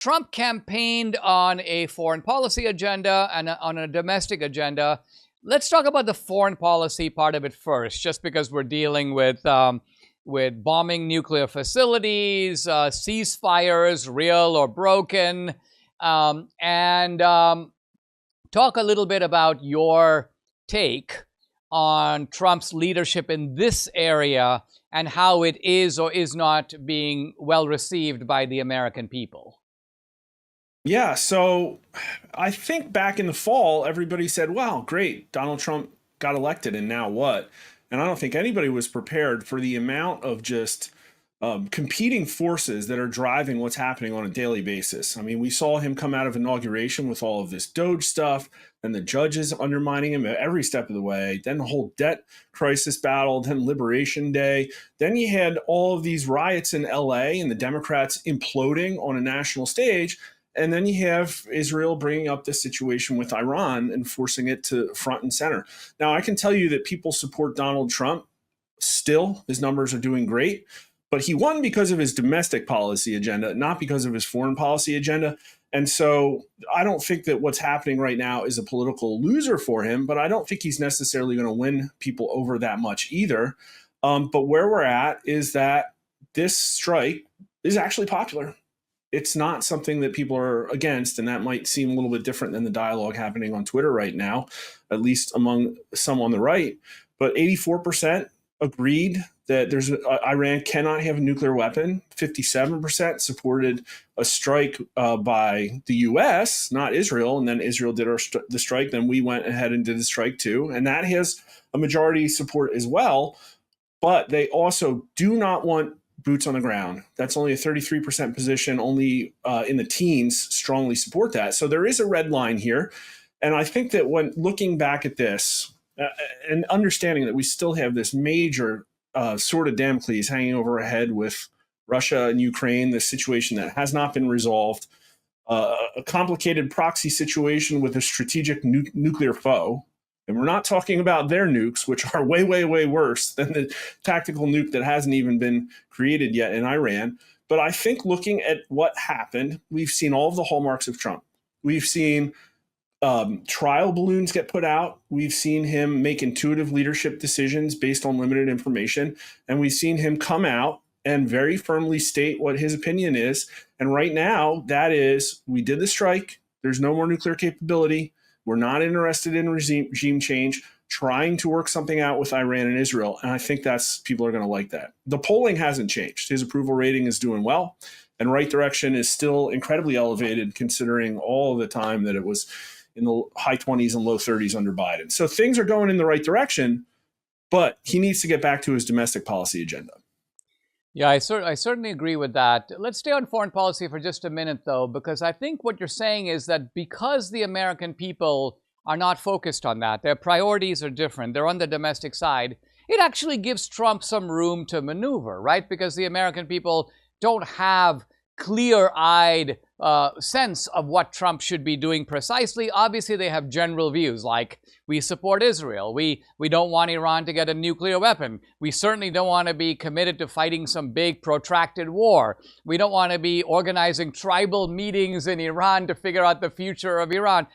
Trump campaigned on a foreign policy agenda and on a domestic agenda. Let's talk about the foreign policy part of it first, just because we're dealing with bombing nuclear facilities, ceasefires, real or broken, and talk a little bit about your take on Trump's leadership in this area and how it is or is not being well received by the American people. Yeah, so I think back in the fall, everybody said, wow, great, Donald Trump got elected, and now what? And I don't think anybody was prepared for the amount of just competing forces that are driving what's happening on a daily basis. I mean, we saw him come out of inauguration with all of this Doge stuff, and the judges undermining him at every step of the way, then the whole debt crisis battle, then Liberation Day. Then you had all of these riots in LA and the Democrats imploding on a national stage. And then you have Israel bringing up the situation with Iran and forcing it to front and center. Now, I can tell you that people support Donald Trump still. His numbers are doing great. But he won because of his domestic policy agenda, not because of his foreign policy agenda. And so I don't think that what's happening right now is a political loser for him, but I don't think he's necessarily going to win people over that much either. But where we're at is that this strike is actually popular. It's not something that people are against, and that might seem a little bit different than the dialogue happening on Twitter right now, at least among some on the right. But 84% agreed that Iran cannot have a nuclear weapon. 57% supported a strike by the U.S., not Israel, and then Israel did the strike. Then we went ahead and did the strike too, and that has a majority support as well. But they also do not want boots on the ground. That's only a 33% position. Only in the teens strongly support that. So there is a red line here. And I think that when looking back at this and understanding that we still have this major sword of Damocles hanging over our head with Russia and Ukraine, this situation that has not been resolved, a complicated proxy situation with a strategic nuclear foe. And we're not talking about their nukes, which are way, way, way worse than the tactical nuke that hasn't even been created yet in Iran. But I think looking at what happened, we've seen all of the hallmarks of Trump. We've seen trial balloons get put out. We've seen him make intuitive leadership decisions based on limited information. And we've seen him come out and very firmly state what his opinion is. And right now, that is, we did the strike. There's no more nuclear capability. We're not interested in regime change, trying to work something out with Iran and Israel. And I think people are going to like that. The polling hasn't changed. His approval rating is doing well. And right direction is still incredibly elevated, considering all the time that it was in the high 20s and low 30s under Biden. So things are going in the right direction, but he needs to get back to his domestic policy agenda. Yeah, I certainly agree with that. Let's stay on foreign policy for just a minute, though, because I think what you're saying is that because the American people are not focused on that, their priorities are different, they're on the domestic side, it actually gives Trump some room to maneuver, right? Because the American people don't have clear-eyed sense of what Trump should be doing precisely. Obviously, they have general views like we support Israel. We don't want Iran to get a nuclear weapon. We certainly don't want to be committed to fighting some big protracted war. We don't want to be organizing tribal meetings in Iran to figure out the future of Iran.